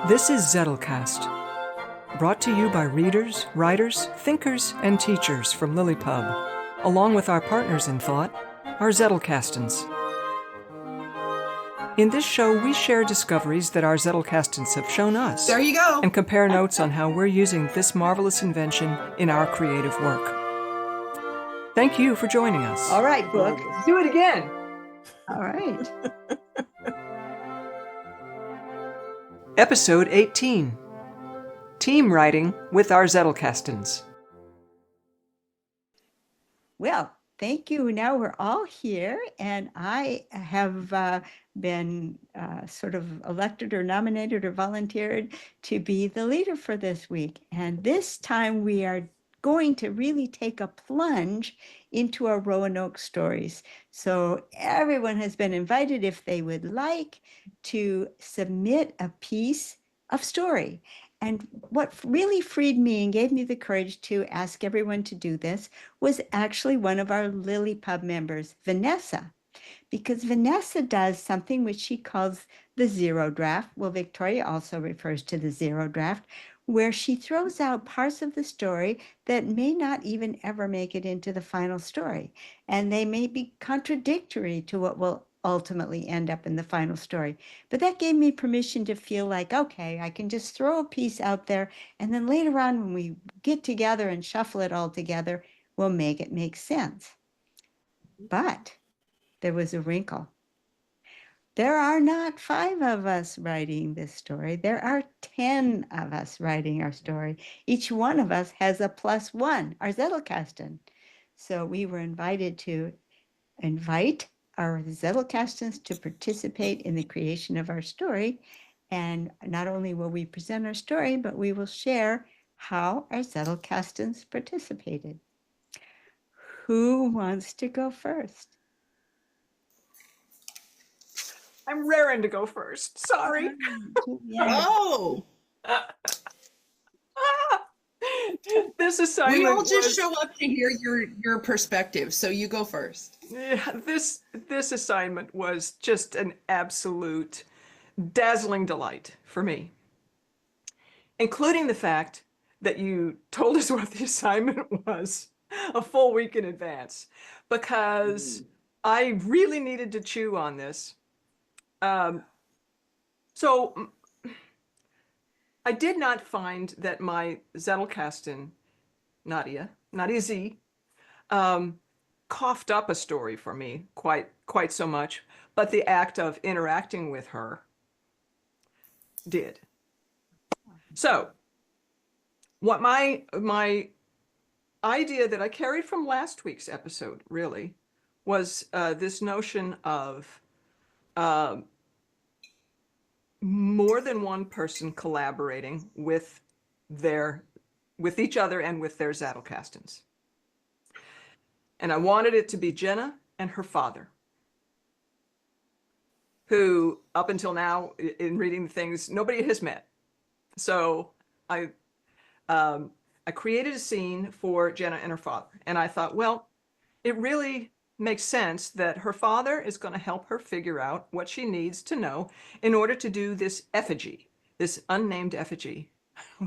This is Zettelcast, brought to you by readers, writers, thinkers, and teachers from Lilypub, along with our partners in thought, our Zettelkastens. In this show, we share discoveries that our Zettelkastens have shown us. There you go. And compare notes on how we're using this marvelous invention in our creative work. Thank you for joining us. All right, book. Let's do it again. All right. Episode 18. Team Writing with our Zettelkastens. Well, thank you. Now we're all here, and I have been sort of elected or nominated or volunteered to be the leader for this week. And this time we are going to really take a plunge into our Roanoke stories. So everyone has been invited, if they would like, to submit a piece of story. And what really freed me and gave me the courage to ask everyone to do this was actually one of our Lilypub members, Vanessa, because Vanessa does something which she calls the zero draft. Well, Victoria also refers to the zero draft, where she throws out parts of the story that may not even ever make it into the final story. And they may be contradictory to what will ultimately end up in the final story. But that gave me permission to feel like, okay, I can just throw a piece out there, and then later on when we get together and shuffle it all together, we'll make it make sense. But there was a wrinkle. There are not 5 of us writing this story. There are 10 of us writing our story. Each one of us has a +1, our Zettelkasten. So we were invited to invite our Zettelkastens to participate in the creation of our story. And not only will we present our story, but we will share how our Zettelkastens participated. Who wants to go first? I'm raring to go first. Sorry. Yeah. Oh, This assignment we all just was, show up to hear your perspective, so you go first. yeah, this assignment was just an absolute dazzling delight for me, including the fact that you told us what the assignment was a full week in advance, because I really needed to chew on this. So I did not find that my Zettelkasten, Nadia Z, coughed up a story for me quite so much, but the act of interacting with her did. So what my idea that I carried from last week's episode really was this notion of more than one person collaborating with each other and with their Zettelkastens. And I wanted it to be Jenna and her father, who up until now in reading the things, nobody has met. So I created a scene for Jenna and her father. And I thought, well, it really makes sense that her father is going to help her figure out what she needs to know in order to do this effigy, this unnamed effigy.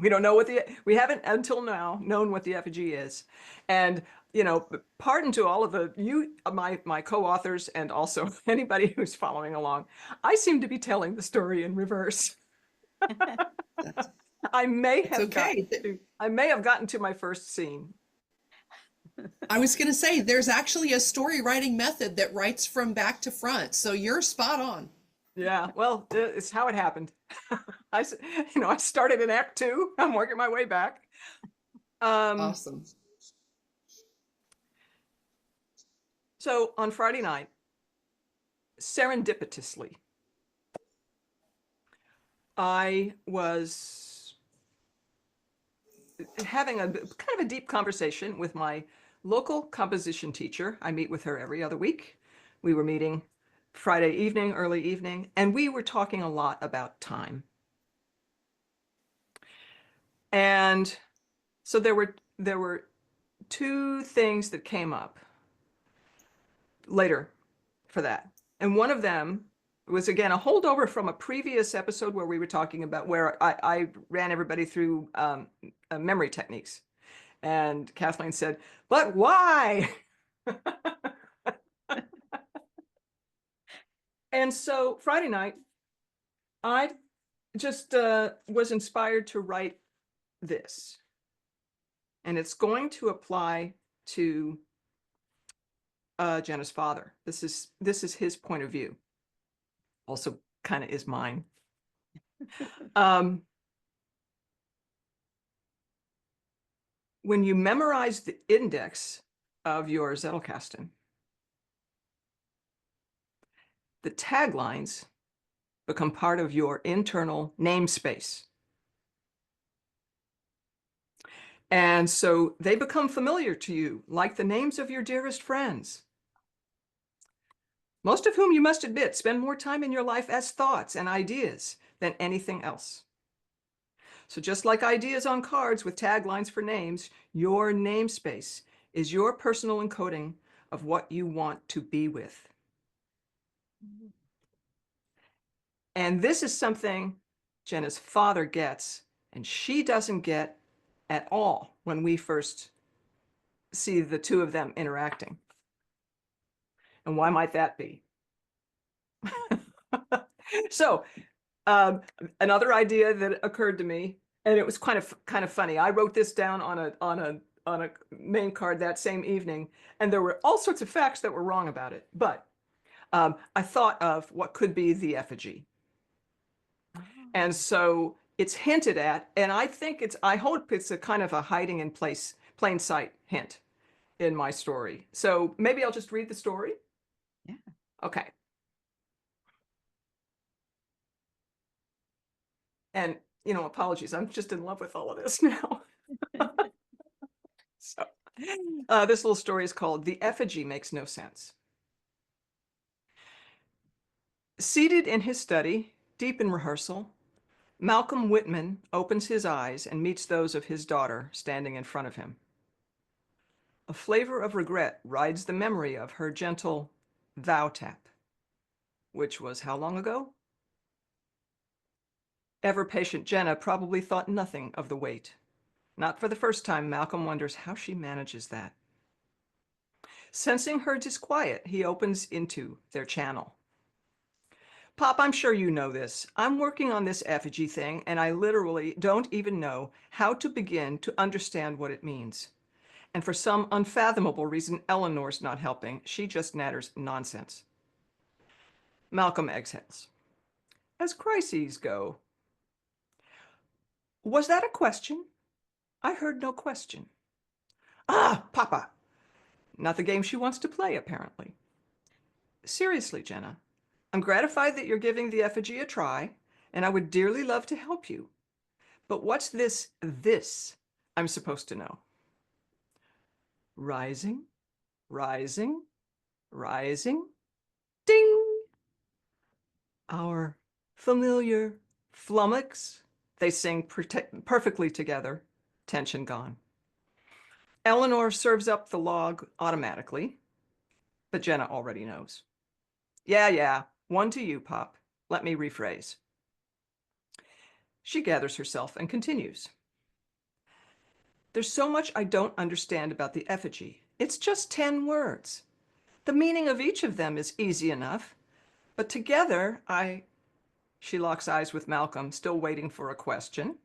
We don't know we haven't until now known what the effigy is. And, pardon to all of my co-authors and also anybody who's following along, I seem to be telling the story in reverse. I may have gotten to my first scene. I was going to say, there's actually a story writing method that writes from back to front, so you're spot on. Yeah, well, it's how it happened. I started in Act 2. I'm working my way back. Awesome. So on Friday night, serendipitously, I was having a kind of a deep conversation with my local composition teacher. I meet with her every other week. We were meeting Friday evening, early evening, and we were talking a lot about time. And so there were 2 things that came up later for that. And one of them was again a holdover from a previous episode where we were talking about where I ran everybody through memory techniques. And Kathleen said, but why? And so Friday night, I just was inspired to write this. And it's going to apply to Jenna's father. This is his point of view. Also kind of is mine. When you memorize the index of your Zettelkasten, the taglines become part of your internal namespace. And so they become familiar to you, like the names of your dearest friends, most of whom you must admit spend more time in your life as thoughts and ideas than anything else. So just like ideas on cards with taglines for names, your namespace is your personal encoding of what you want to be with. And this is something Jenna's father gets, and she doesn't get at all when we first see the two of them interacting. And why might that be? So another idea that occurred to me, and it was kind of funny. I wrote this down on a name card that same evening, and there were all sorts of facts that were wrong about it. But I thought of what could be the effigy. And so it's hinted at, and I hope it's a kind of a hiding in plain sight hint in my story. So maybe I'll just read the story. Yeah. Okay. And, apologies, I'm just in love with all of this now. So this little story is called The Effigy Makes No Sense. Seated in his study, deep in rehearsal, Malcolm Whitman opens his eyes and meets those of his daughter standing in front of him. A flavor of regret rides the memory of her gentle thou tap, which was how long ago? Ever-patient Jenna probably thought nothing of the wait. Not for the first time, Malcolm wonders how she manages that. Sensing her disquiet, he opens into their channel. Pop, I'm sure you know this. I'm working on this effigy thing, and I literally don't even know how to begin to understand what it means. And for some unfathomable reason, Eleanor's not helping. She just natters nonsense. Malcolm exhales. As crises go. Was that a question? I heard no question. Ah, Papa. Not the game she wants to play, apparently. Seriously, Jenna, I'm gratified that you're giving the effigy a try, and I would dearly love to help you. But what's this I'm supposed to know? Rising, rising, rising, ding! Our familiar flummox, they sing perfectly together, tension gone. Eleanor serves up the log automatically, but Jenna already knows. Yeah, one to you, Pop. Let me rephrase. She gathers herself and continues. There's so much I don't understand about the effigy. It's just 10 words. The meaning of each of them is easy enough, but together She locks eyes with Malcolm, still waiting for a question.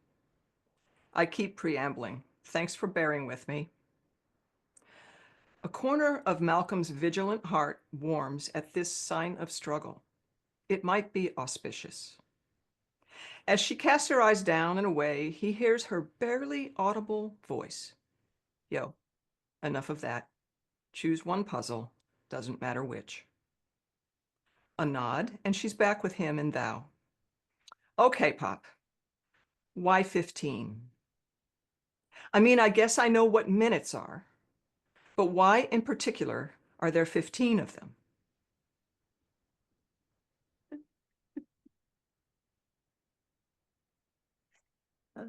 I keep preambling. Thanks for bearing with me. A corner of Malcolm's vigilant heart warms at this sign of struggle. It might be auspicious. As she casts her eyes down and away, he hears her barely audible voice. Yo, enough of that. Choose one puzzle, doesn't matter which. A nod, and she's back with him and thou. Okay, Pop. Why 15? I mean, I guess I know what minutes are, but why in particular are there 15 of them?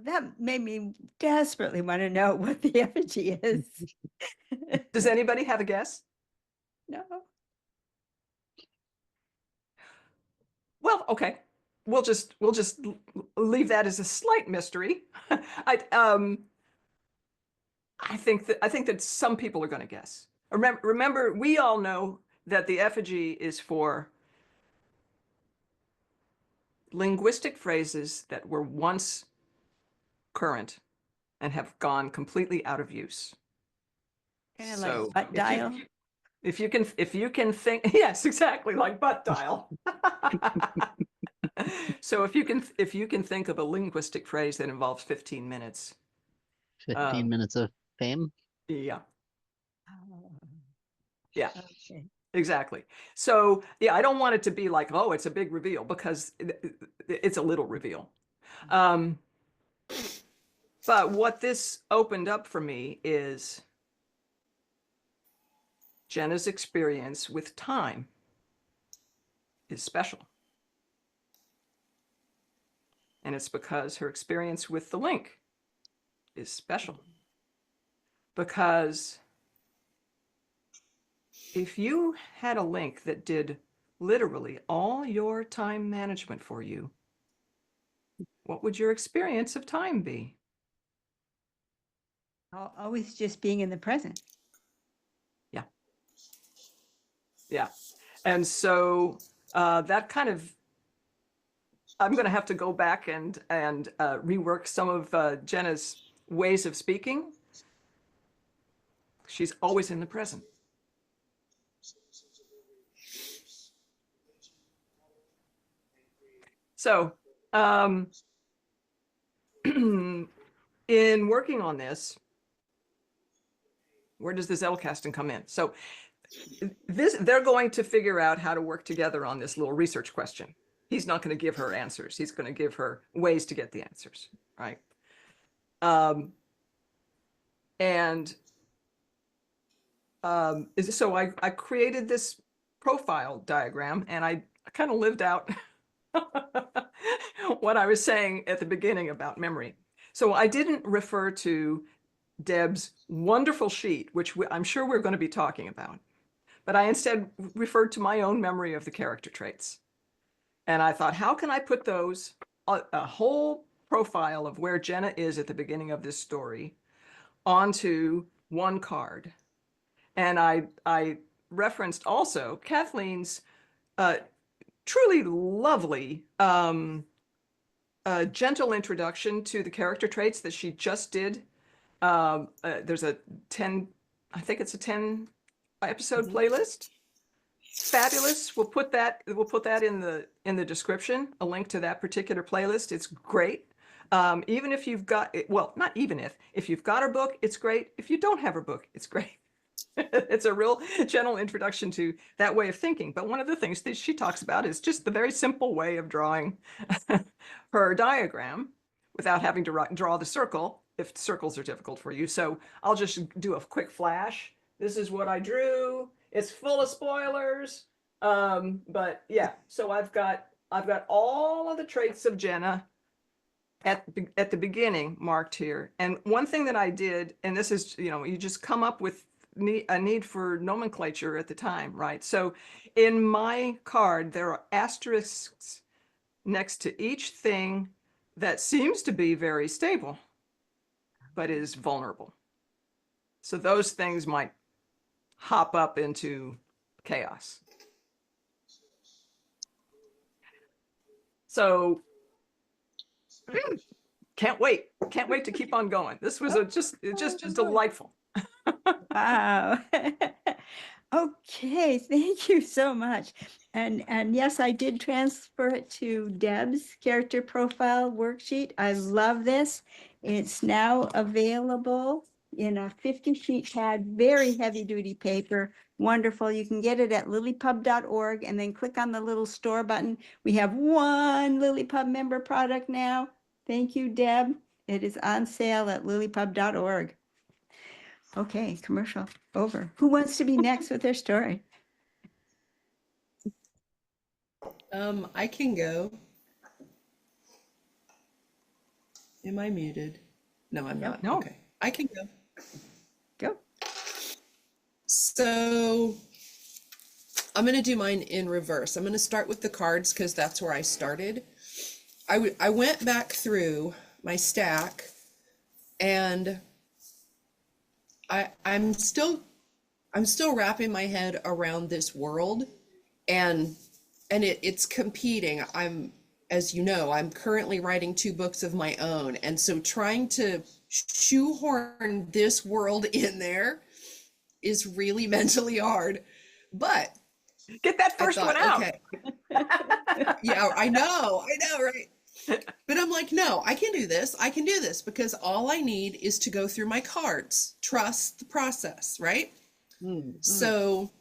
That made me desperately want to know what the effigy is. Does anybody have a guess? No. Well, okay. We'll just leave that as a slight mystery. I think that some people are going to guess. Remember, we all know that the effigy is for linguistic phrases that were once current and have gone completely out of use. Kind of So like butt dial. if you can think, yes, exactly, like butt dial. So if you can think of a linguistic phrase that involves 15 minutes, 15 minutes of fame. yeah, Oh, yeah, okay. exactly. So yeah, I don't want it to be like, oh, it's a big reveal, because it's a little reveal. Um, but what this opened up for me is Jenna's experience with time is special. And it's because her experience with the link is special. Because if you had a link that did literally all your time management for you, what would your experience of time be? Always just being in the present. Yeah. Yeah. And so that kind of, I'm going to have to go back and rework some of Jenna's ways of speaking. She's always in the present. So in working on this, where does the Zettelkasten come in? So they're going to figure out how to work together on this little research question. He's not going to give her answers. He's going to give her ways to get the answers, right? So I created this profile diagram, and I kind of lived out what I was saying at the beginning about memory. So I didn't refer to Deb's wonderful sheet, which I'm sure we're going to be talking about, but I instead referred to my own memory of the character traits. And I thought, how can I put those, a whole profile of where Jenna is at the beginning of this story, onto one card? And I referenced also Kathleen's truly lovely, gentle introduction to the character traits that she just did. There's a 10, I think it's a 10 episode playlist. Fabulous. We'll put that in the description, a link to that particular playlist. It's great. Even if you've got, well, not even if you've got her book, it's great. If you don't have her book, it's great. It's a real gentle introduction to that way of thinking. But one of the things that she talks about is just the very simple way of drawing her diagram without having to draw the circle if circles are difficult for you. So I'll just do a quick flash. This is what I drew. It's full of spoilers. But yeah, so I've got all of the traits of Jenna at the beginning marked here. And one thing that I did, and this is, you just come up with a need for nomenclature at the time, right? So in my card, there are asterisks next to each thing that seems to be very stable, but is vulnerable. So those things might hop up into chaos. So can't wait to keep on going. This was just delightful. Wow. Okay, thank you so much. And yes, I did transfer it to Deb's character profile worksheet. I love this. It's now available in a 50-sheet pad, very heavy duty paper. Wonderful. You can get it at lilypub.org and then click on the little store button. We have one LilyPub member product now. Thank you, Deb. It is on sale at lilypub.org. Okay, commercial over. Who wants to be next with their story? I can go. Am I muted? No, I'm not. No. Okay, I can go. Go. So I'm going to do mine in reverse. I'm going to start with the cards because that's where I started. I went back through my stack, and I'm still wrapping my head around this world, and it's competing. As you know, I'm currently writing 2 books of my own, and so trying to shoehorn this world in there is really mentally hard. But Get that first one out. Okay, yeah, I know, right? But I'm like, no, I can do this. I can do this because all I need is to go through my cards. Trust the process, right? So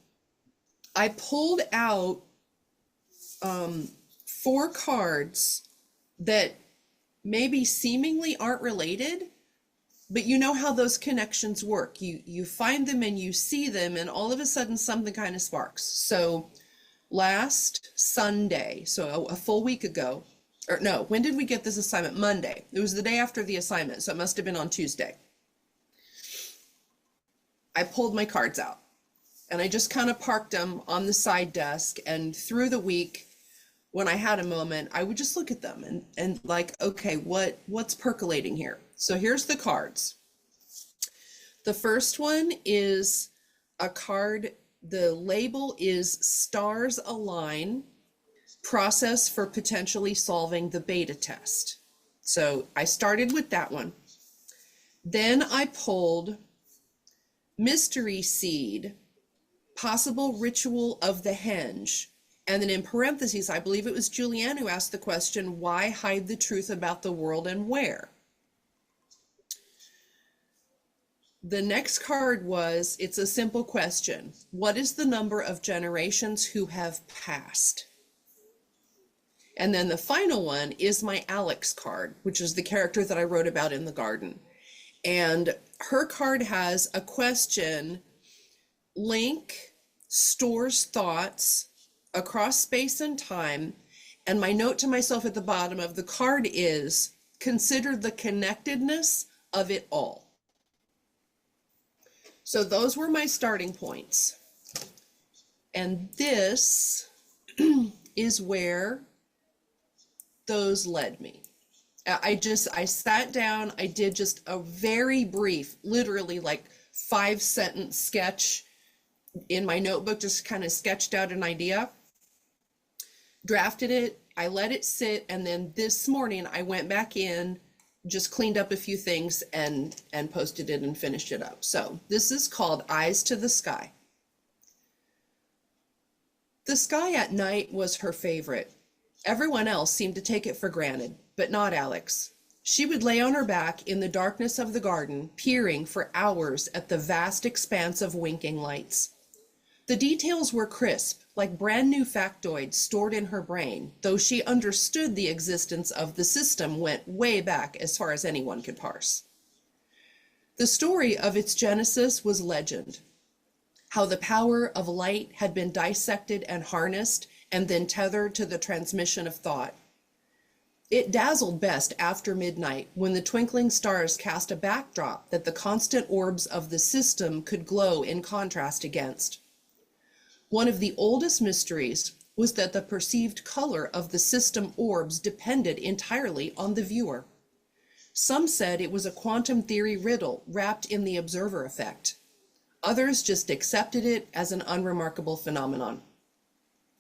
I pulled out 4 cards that maybe seemingly aren't related, but you know how those connections work. You find them and you see them, and all of a sudden something kind of sparks. So last Sunday, so a full week ago, or no, when did we get this assignment? Monday. It was the day after the assignment, so it must have been on Tuesday. I pulled my cards out, and I just kind of parked them on the side desk, and through the week, when I had a moment, I would just look at them and like, okay, what's percolating here? So here's the cards. The first one is a card, the label is Stars Align, Process for Potentially Solving the Beta Test. So I started with that one. Then I pulled Mystery Seed, Possible Ritual of the Henge. And then in parentheses, I believe it was Julianne who asked the question, why hide the truth about the world and where? The next card was, it's a simple question. What is the number of generations who have passed? And then the final one is my Alex card, which is the character that I wrote about in the garden. And her card has a question. Link stores thoughts across space and time. And my note to myself at the bottom of the card is, consider the connectedness of it all. So those were my starting points. And this is where those led me. I sat down, I did just a very brief, literally like 5-sentence sketch in my notebook, just kind of sketched out an idea, drafted it, I let it sit, and then this morning I went back in, just cleaned up a few things and posted it and finished it up. So this is called Eyes to the Sky. The sky at night was her favorite. Everyone else seemed to take it for granted, but not Alex. She would lay on her back in the darkness of the garden, peering for hours at the vast expanse of winking lights. The details were crisp, like brand new factoids stored in her brain, though she understood the existence of the system went way back as far as anyone could parse. The story of its genesis was legend. How the power of light had been dissected and harnessed and then tethered to the transmission of thought. It dazzled best after midnight when the twinkling stars cast a backdrop that the constant orbs of the system could glow in contrast against. One of the oldest mysteries was that the perceived color of the system orbs depended entirely on the viewer. Some said it was a quantum theory riddle wrapped in the observer effect. Others just accepted it as an unremarkable phenomenon.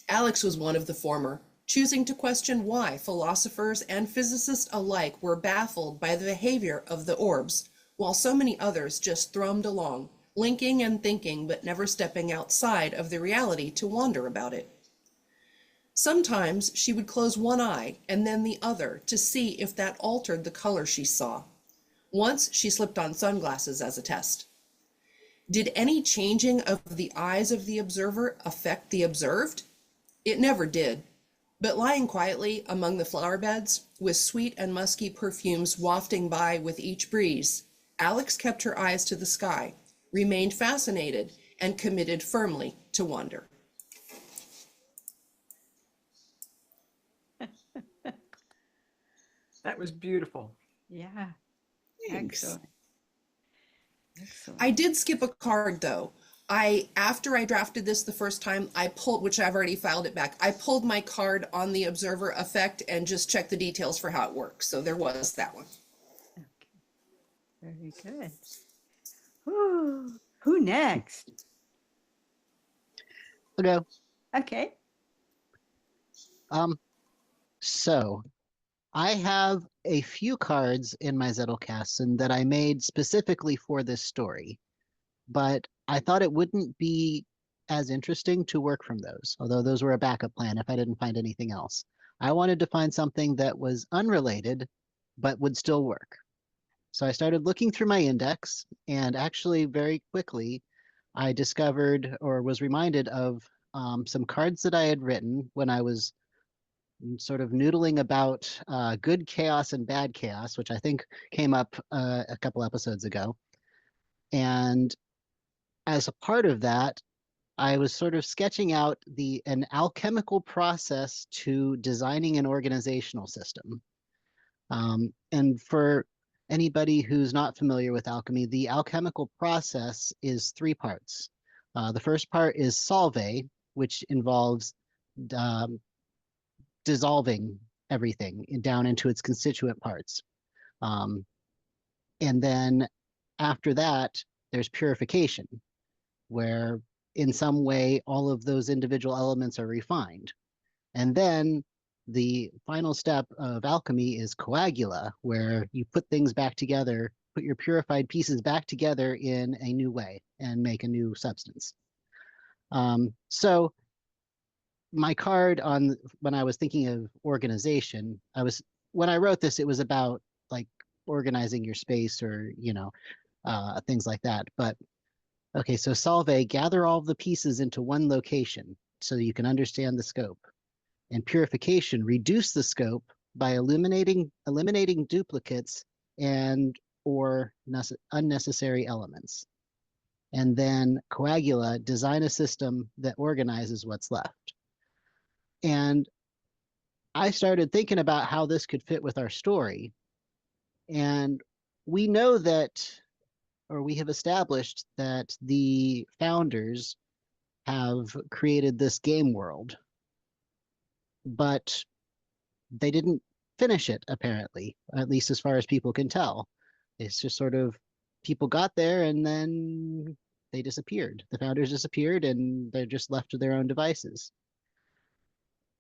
Alex was one of the former, choosing to question why philosophers and physicists alike were baffled by the behavior of the orbs, while so many others just thrummed along, linking and thinking but never stepping outside of the reality to wonder about it. Sometimes she would close one eye and then the other to see if that altered the color she saw. Once she slipped on sunglasses as a test. Did any changing of the eyes of the observer affect the observed? It never did. But lying quietly among the flower beds, with sweet and musky perfumes wafting by with each breeze, Alex kept her eyes to the sky, remained fascinated, and committed firmly to wonder. That was beautiful. Yeah. Thanks. Excellent. Excellent. I did skip a card though. After I drafted this the first time, I pulled, which I've already filed it back, I pulled my card on the observer effect and just checked the details for how it works. So there was that one. Okay. Very good. Who next? I'll go. Okay. So I have a few cards in my Zettelkasten that I made specifically for this story, but I thought it wouldn't be as interesting to work from those, although those were a backup plan if I didn't find anything else. I wanted to find something that was unrelated, but would still work. So I started looking through my index, and actually very quickly, I discovered or was reminded of some cards that I had written when I was sort of noodling about good chaos and bad chaos, which I think came up a couple episodes ago. And as a part of that, I was sort of sketching out an alchemical process to designing an organizational system. And for anybody who's not familiar with alchemy, the alchemical process is three parts. The first part is solve, which involves um, dissolving everything down into its constituent parts. Um, and then after that, there's purification, where in some way all of those individual elements are refined. And then the final step of alchemy is coagula, where you put things back together, put your purified pieces back together in a new way and make a new substance. So my card on when I was thinking of organization, when I wrote this, it was about like organizing your space or, things like that. But okay, so solve, gather all the pieces into one location so you can understand the scope. And purification, reduce the scope by eliminating duplicates and or unnecessary elements. And then coagula, design a system that organizes what's left. And I started thinking about how this could fit with our story. And we know that, or we have established that the founders have created this game world, but they didn't finish it, apparently, at least as far as people can tell. It's just sort of people got there and then they disappeared. The founders disappeared and they're just left to their own devices.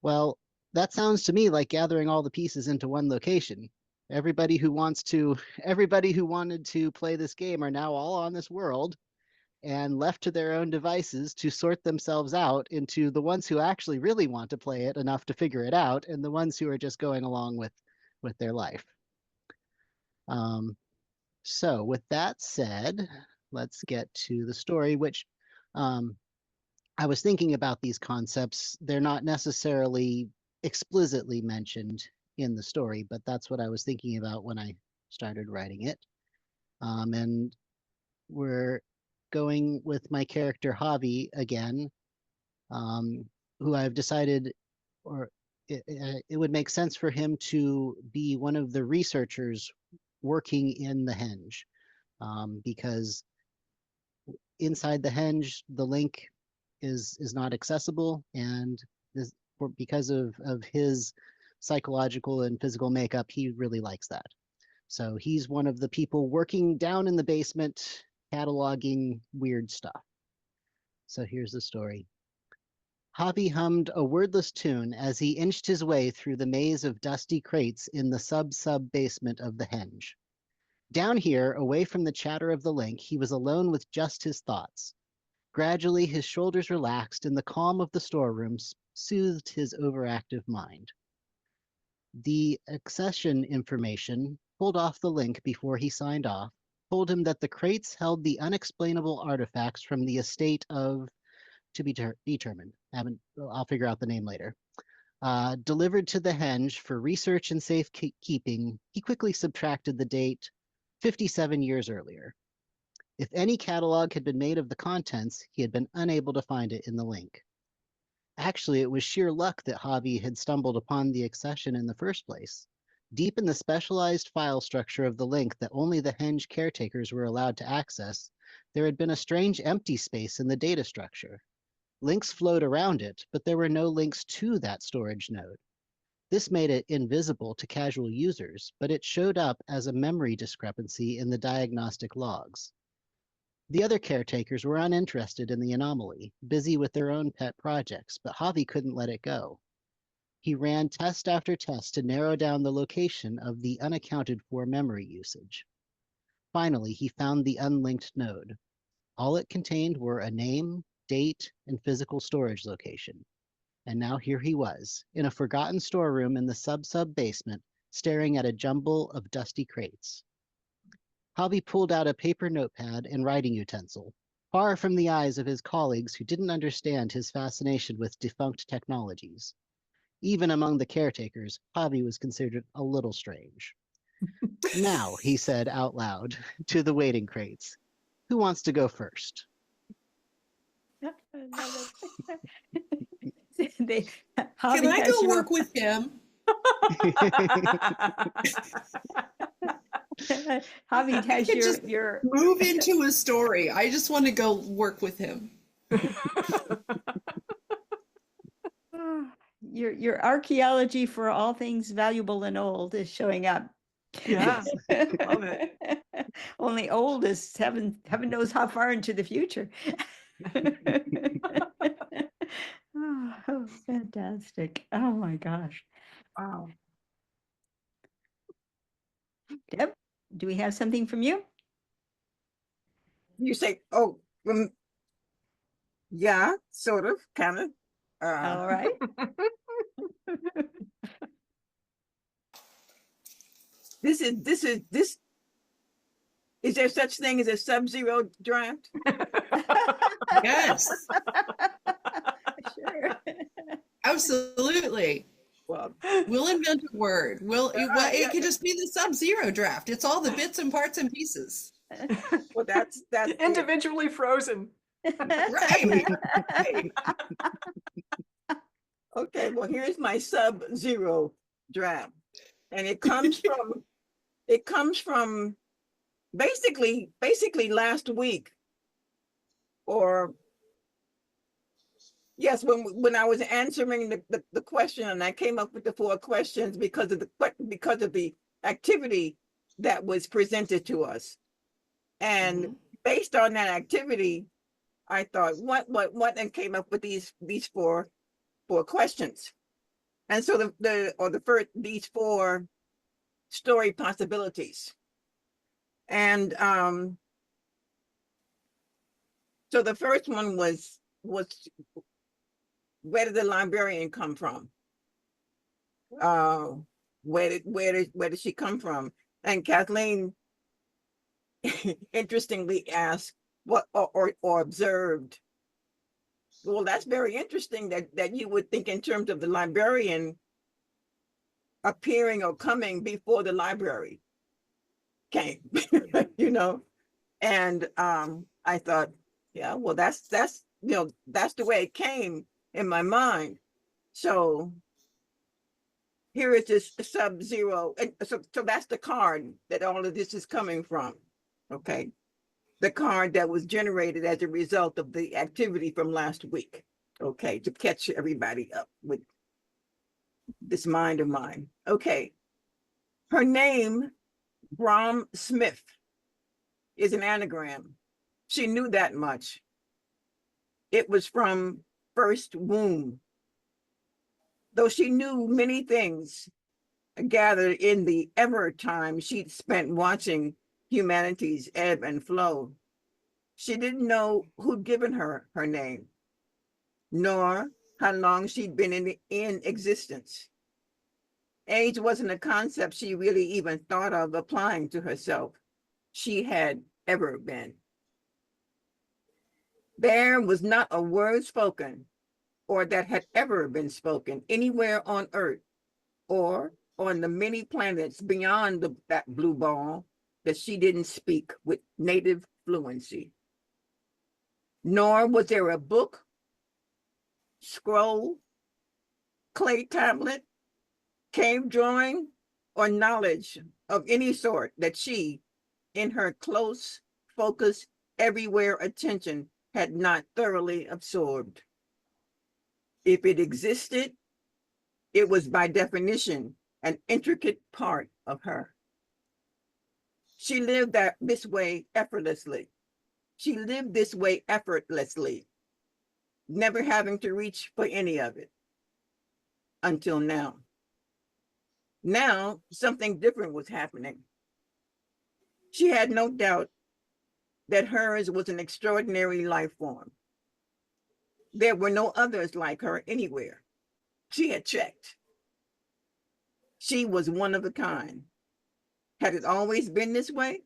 Well, that sounds to me like gathering all the pieces into one location. Everybody who wanted to play this game are now all on this world and left to their own devices to sort themselves out into the ones who actually really want to play it enough to figure it out and the ones who are just going along with their life. So with that said, let's get to the story, which I was thinking about these concepts. They're not necessarily explicitly mentioned in the story, but that's what I was thinking about when I started writing it. And we're going with my character Javi again, who I've decided, or it would make sense for him to be one of the researchers working in the henge, because inside the henge, the link is not accessible, and because of his psychological and physical makeup, he really likes that. So he's one of the people working down in the basement, cataloging weird stuff. So here's the story. Javi hummed a wordless tune as he inched his way through the maze of dusty crates in the sub basement of the henge. Down here, away from the chatter of the link, he was alone with just his thoughts. Gradually, his shoulders relaxed and the calm of the storeroom soothed his overactive mind. The accession information, pulled off the link before he signed off, told him that the crates held the unexplainable artifacts from the estate of to be determined. I'll figure out the name later. Delivered to the henge for research and safekeeping, he quickly subtracted the date 57 years earlier. If any catalog had been made of the contents, he had been unable to find it in the link. Actually, it was sheer luck that Javi had stumbled upon the accession in the first place. Deep in the specialized file structure of the link that only the henge caretakers were allowed to access, There had been a strange empty space in the data structure. Links flowed around it, but there were no links to that storage node. This made it invisible to casual users, but it showed up as a memory discrepancy in the diagnostic logs. The other caretakers were uninterested in the anomaly, busy with their own pet projects, but Javi couldn't let it go. He ran test after test to narrow down the location of the unaccounted for memory usage. Finally, he found the unlinked node. All it contained were a name, date, and physical storage location. And now here he was, in a forgotten storeroom in the sub-sub basement, staring at a jumble of dusty crates. Javi pulled out a paper notepad and writing utensil, far from the eyes of his colleagues who didn't understand his fascination with defunct technologies. Even among the caretakers, Javi was considered a little strange. Now, he said out loud to the waiting crates, who wants to go first? They, Can Javi I has go your- work with him? Javi has could just your Move into a story. I just want to go work with him. your archaeology for all things valuable and old is showing up. Yeah, love it. Only old is heaven knows how far into the future. Oh, fantastic. Oh my gosh. Wow. Deb, do we have something from you? You say, oh, yeah, sort of, kind of. All right. This is there such thing as a sub-zero draft? Yes, Sure. absolutely. Well, We'll invent a word. yeah. It could just be the Sub-Zero draft. It's all the bits and parts and pieces. well, that's Individually frozen. Right. okay. Well, here's my sub-zero draft, and it comes from basically last week, or yes, when I was answering the question, and I came up with the 4 questions because of the activity that was presented to us, and based on that activity, I thought what, and came up with these 4 questions, and so these 4 story possibilities, and so the first one was where did the librarian come from? Where did she come from? And Kathleen interestingly asked what or observed. Well, that's very interesting that you would think in terms of the librarian appearing or coming before the library came, and I thought, yeah, well, that's that's the way it came in my mind. So here is this sub-zero, and so that's the card that all of this is coming from. Okay, the card that was generated as a result of the activity from last week. Okay, to catch everybody up with this mind of mine. Okay, her name, Brom Smith, is an anagram. She knew that much. It was from first womb. Though she knew many things gathered in the ever time she'd spent watching humanity's ebb and flow, she didn't know who'd given her her name, nor how long she'd been in existence. Age wasn't a concept she really even thought of applying to herself. She had ever been. There was not a word spoken or that had ever been spoken anywhere on Earth or on the many planets beyond that blue ball that she didn't speak with native fluency. Nor was there a book, scroll, clay tablet, cave drawing, or knowledge of any sort that she, in her close, focused everywhere attention had not thoroughly absorbed. If it existed, it was by definition an intricate part of her. She lived this way effortlessly. She lived this way effortlessly, never having to reach for any of it until now. Now, something different was happening. She had no doubt that hers was an extraordinary life form. There were no others like her anywhere. She had checked. She was one of a kind. Had it always been this way?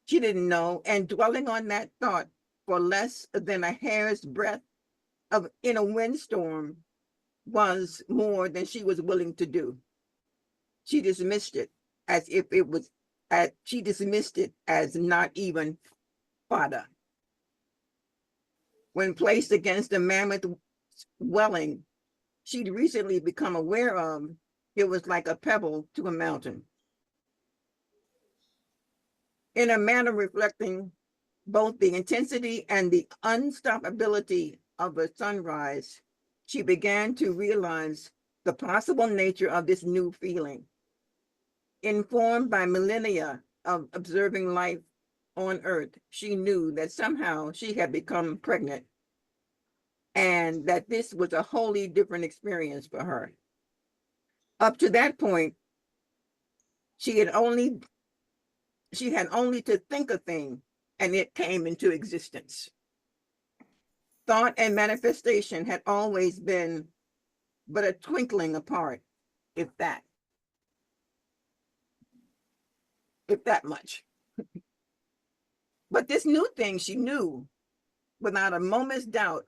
She didn't know, and dwelling on that thought for less than a hair's breadth in a windstorm was more than she was willing to do. She dismissed it as if it was, she dismissed it as not even fodder. When placed against a mammoth dwelling she'd recently become aware of, it was like a pebble to a mountain. In a manner reflecting both the intensity and the unstoppability of a sunrise, she began to realize the possible nature of this new feeling. Informed by millennia of observing life on Earth, she knew that somehow she had become pregnant and that this was a wholly different experience for her. Up to that point, she had only to think a thing and it came into existence. Thought and manifestation had always been but a twinkling apart, if that much. But this new thing she knew without a moment's doubt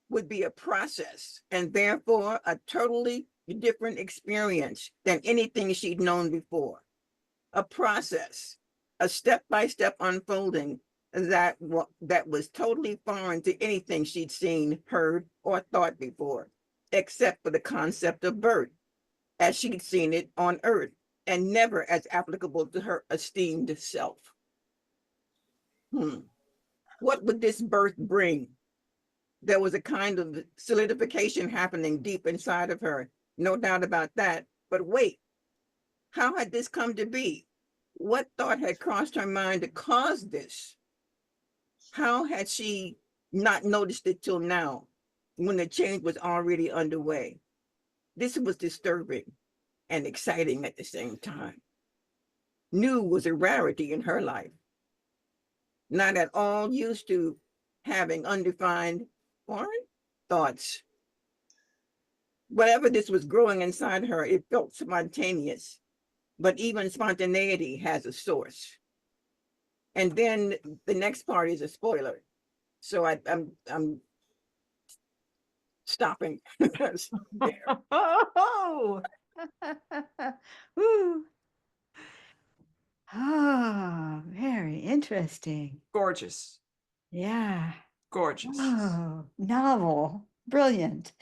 would be a process and therefore a totally different experience than anything she'd known before. A process, a step-by-step unfolding that was totally foreign to anything she'd seen, heard, or thought before, except for the concept of birth, as she'd seen it on Earth, and never as applicable to her esteemed self. What would this birth bring? There was a kind of solidification happening deep inside of her, no doubt about that. But wait, how had this come to be? What thought had crossed her mind to cause this? How had she not noticed it till now, when the change was already underway? This was disturbing and exciting at the same time. New was a rarity in her life. Not at all used to having undefined foreign thoughts. Whatever this was growing inside her, it felt spontaneous, but even spontaneity has a source. And then the next part is a spoiler. So I'm stopping there. Oh, Ooh. Oh, very interesting. gorgeous, Yeah. gorgeous. Oh, novel. Brilliant.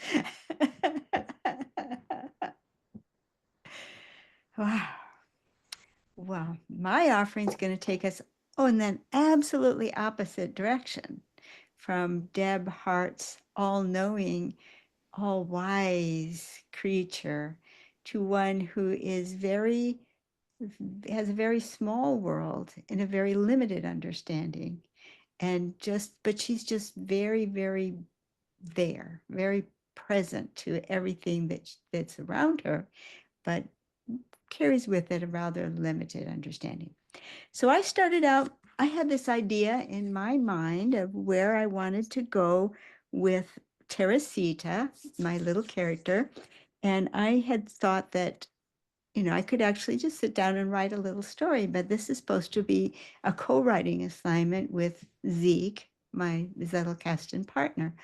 Wow. Well, my offering is going to take us, in an absolutely opposite direction from Deb Hart's all-knowing, all-wise creature to one who is has a very small world and a very limited understanding. But she's just very, very there, very present to everything that's around her, but carries with it a rather limited understanding. So I started out, I had this idea in my mind of where I wanted to go with Teresita, my little character. And I had thought that, I could actually just sit down and write a little story, but this is supposed to be a co-writing assignment with Zeke, my Zettelkastens partner.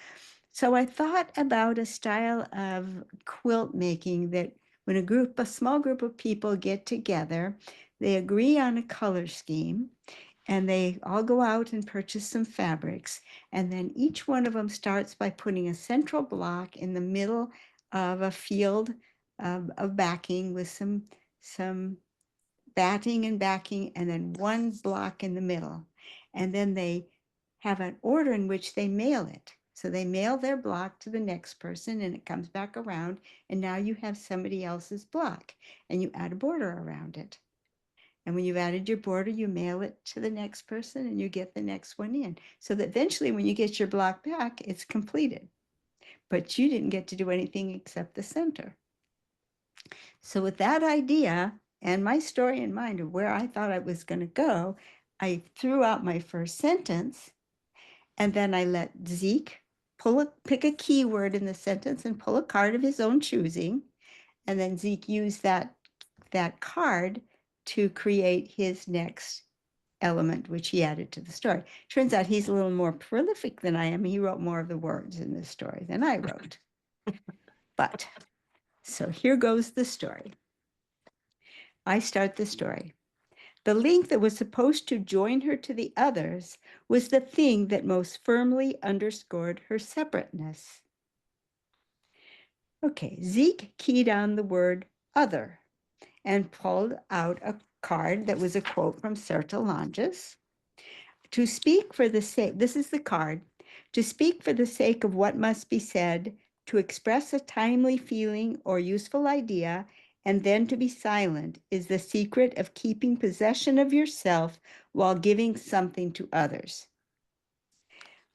So I thought about a style of quilt making that when a small group of people get together, they agree on a color scheme and they all go out and purchase some fabrics. And then each one of them starts by putting a central block in the middle of a field of backing with some batting and backing, and then one block in the middle. And then they have an order in which they mail it. So they mail their block to the next person and it comes back around. And now you have somebody else's block and you add a border around it. And when you've added your border, you mail it to the next person and you get the next one in. So that eventually when you get your block back, it's completed. But you didn't get to do anything except the center. So with that idea and my story in mind of where I thought I was going to go, I threw out my first sentence and then I let Zeke pick a keyword in the sentence and pull a card of his own choosing. And then Zeke used that card to create his next element, which he added to the story. Turns out he's a little more prolific than I am. He wrote more of the words in this story than I wrote. But so here goes the story. I start the story. The link that was supposed to join her to the others was the thing that most firmly underscored her separateness. Okay, Zeke keyed on the word other and pulled out a card that was a quote from Zettelkastens. To speak for the sake, this is the card, to speak for the sake of what must be said, to express a timely feeling or useful idea, and then to be silent is the secret of keeping possession of yourself while giving something to others.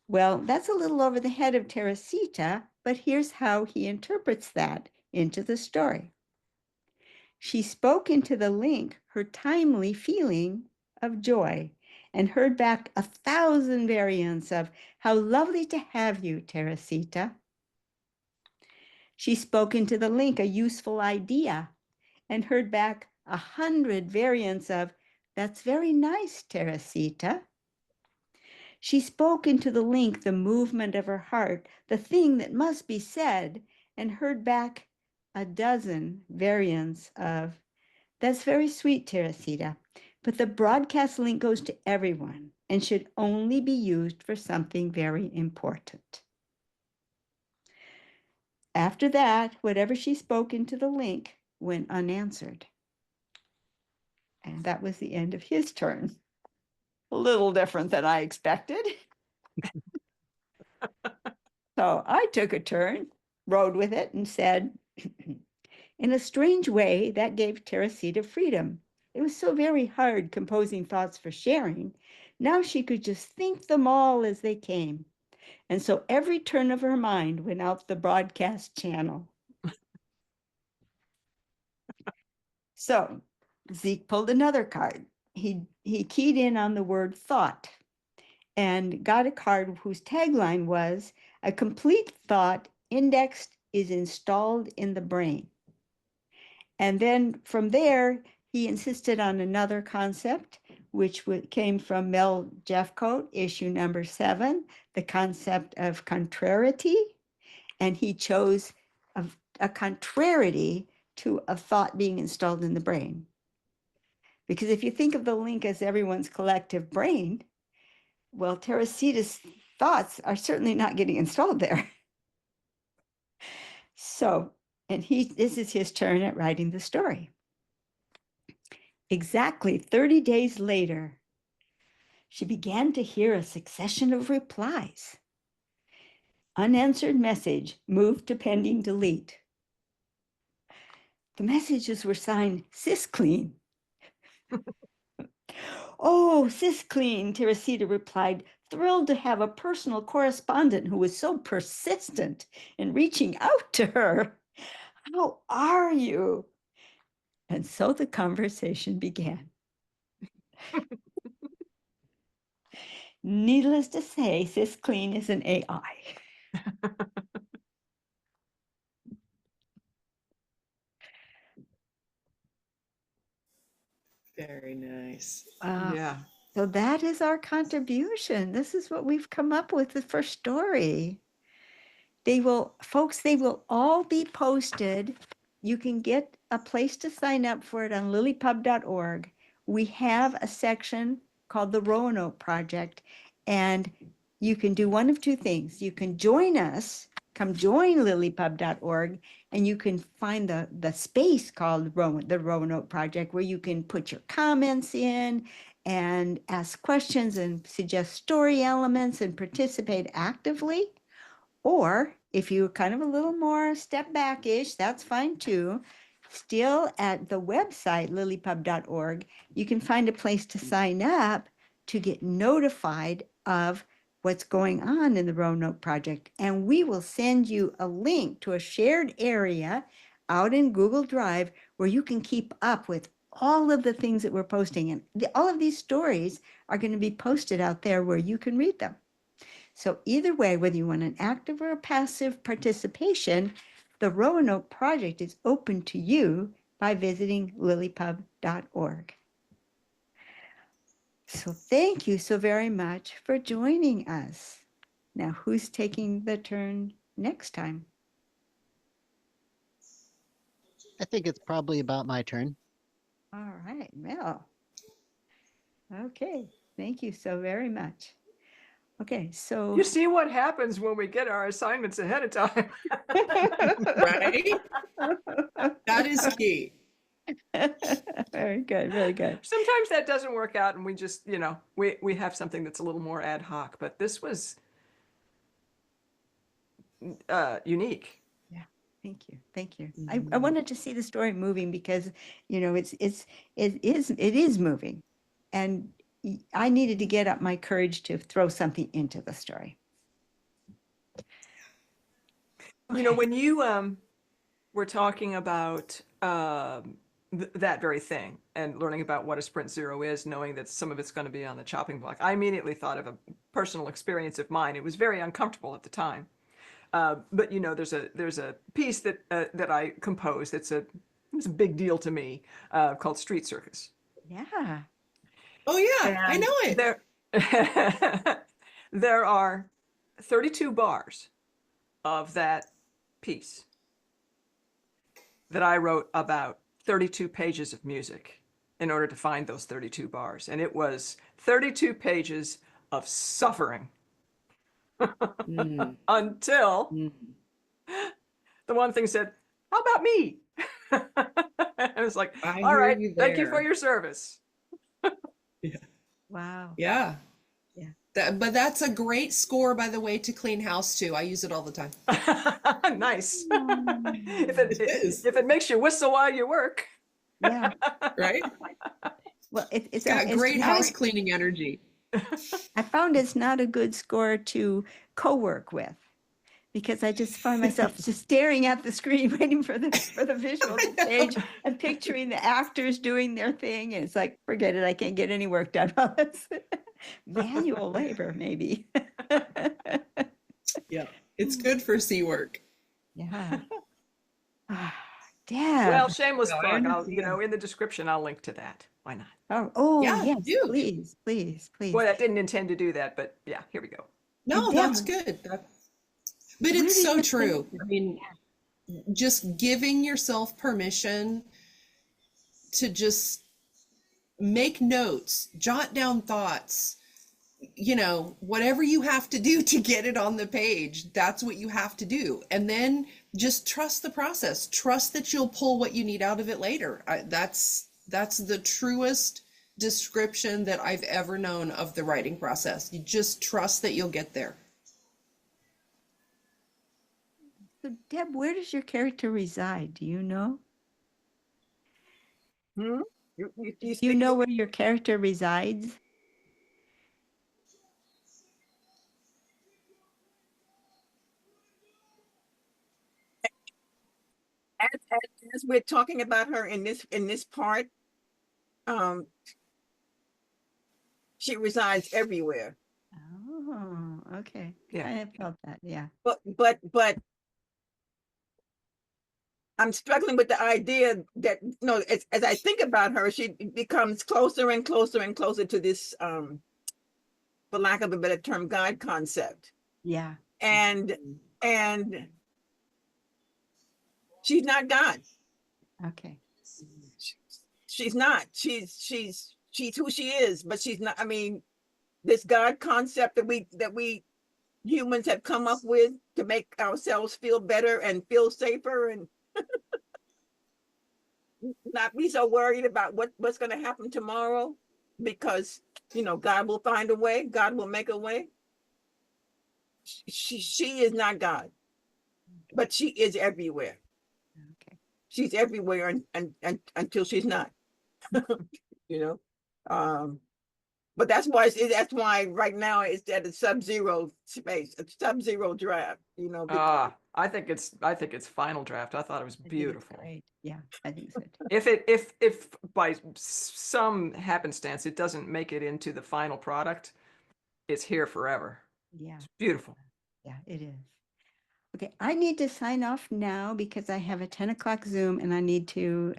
Well, that's a little over the head of Teresita, but here's how he interprets that into the story. She spoke into the link her timely feeling of joy and heard back 1,000 variants of how lovely to have you, Teresita. She spoke into the link a useful idea and heard back 100 variants of that's very nice, Teresita. She spoke into the link the movement of her heart, the thing that must be said, and heard back 12 variants of that's very sweet, Teresita, but the broadcast link goes to everyone and should only be used for something very important. After that, whatever she spoke into the link went unanswered. And that was the end of his turn. A little different than I expected. So I took a turn, rode with it, and said, in a strange way, that gave Teresita freedom. It was so very hard composing thoughts for sharing. Now she could just think them all as they came. And so every turn of her mind went out the broadcast channel. So Zeke pulled another card. He keyed in on the word thought and got a card whose tagline was, a complete thought indexed is installed in the brain. And then from there, he insisted on another concept, which came from Mel Jeffcoat, issue number 7, the concept of contrariety. And he chose a contrariety to a thought being installed in the brain. Because if you think of the link as everyone's collective brain, well, Teresita's thoughts are certainly not getting installed there. So, and this is his turn at writing the story. Exactly 30 days later, she began to hear a succession of replies. Unanswered message moved to pending delete. The messages were signed Sisclean. Oh, Sisclean, Teresita replied, thrilled to have a personal correspondent who was so persistent in reaching out to her. How are you? And so the conversation began. Needless to say, Sisclean is an AI. Very nice. Yeah. So that is our contribution. This is what we've come up with for story. They will all be posted. You can get a place to sign up for it on lilypub.org. We have a section called the Roanoke Project, and you can do one of two things. You can join us, come join lilypub.org, and you can find the space called the Roanoke Project where you can put your comments in and ask questions and suggest story elements and participate actively. Or if you're kind of a little more step back-ish, that's fine too. Still at the website, lilypub.org, you can find a place to sign up to get notified of what's going on in the Roanoke Project. And we will send you a link to a shared area out in Google Drive where you can keep up with all of the things that we're posting. And all of these stories are going to be posted out there where you can read them. So either way, whether you want an active or a passive participation, the Roanoke Project is open to you by visiting lilypub.org. So thank you so very much for joining us. Now, who's taking the turn next time? I think it's probably about my turn. All right, Mel. Okay, thank you so very much. Okay, so You see what happens when we get our assignments ahead of time. Right? That is key. very good, very good. Sometimes that doesn't work out and we just, we have something that's a little more ad hoc, but this was unique. Yeah, thank you, thank you. I wanted to see the story moving because, it is moving, and I needed to get up my courage to throw something into the story. When you were talking about that very thing and learning about what a sprint zero is, knowing that some of it's going to be on the chopping block, I immediately thought of a personal experience of mine. It was very uncomfortable at the time. But there's a piece that I composed. It's a big deal to me, called Street Circus. Yeah. Oh yeah, I And know it. there are 32 bars of that piece that I wrote about 32 pages of music in order to find those 32 bars. And it was 32 pages of suffering until the one thing said, how about me? I was like, I all hear right, you thank you there. for your service. Wow. Yeah. Yeah. But that's a great score, by the way, to clean house too. I use it all the time. Nice. It is. If it makes you whistle while you work. Yeah. Right? Well, It's got great house cleaning energy. I found it's not a good score to co-work with, because I just find myself just staring at the screen, waiting for the visual to change and picturing the actors doing their thing. And it's like, forget it, I can't get any work done. Well, it's manual labor, maybe. Yeah. It's good for sea work. Yeah. Deb. Well, shameless No, I plug. I'll, understand. in the description, I'll link to that. Why not? Oh, Yeah, yes, do. please, please, please. Boy, I didn't intend to do that, but yeah, here we go. No, And that's Deb, good. But where it's did so you true. think- I mean, just giving yourself permission to just make notes, jot down thoughts, whatever you have to do to get it on the page, that's what you have to do. And then just trust the process. Trust that you'll pull what you need out of it later. That's the truest description that I've ever known of the writing process. You just trust that you'll get there. So, Deb, where does your character reside? Do you know? You Do you speak know where your character resides? as we're talking about her in this part, um, she resides everywhere. Oh, okay. Yeah. I felt that. Yeah. But I'm struggling with the idea that as I think about her, she becomes closer and closer and closer to this, for lack of a better term, God concept. Yeah. And she's not God. Okay. She's not. She's who she is, but she's not. I mean, this God concept that we humans have come up with to make ourselves feel better and feel safer and not be so worried about what's going to happen tomorrow. because, God will find a way. God will make a way. She is not God, but she is everywhere. Okay. She's everywhere and until she's not, you know. But that's why right now it's at a sub-zero space, a sub-zero draft, because I think it's final draft. I thought it was I think it's beautiful. great. Yeah, I think so too. If by some happenstance it doesn't make it into the final product, it's here forever. Yeah, It's beautiful. yeah, it is. Okay, I need to sign off now because I have a 10 o'clock Zoom and I need to,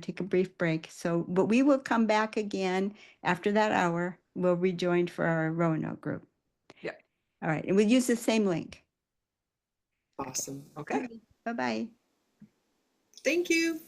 take a brief break. So, but we will come back again after that hour. We'll rejoin for our Roanoke group. Yeah. All right, and we'll use the same link. Awesome. Okay. Bye-bye. Thank you.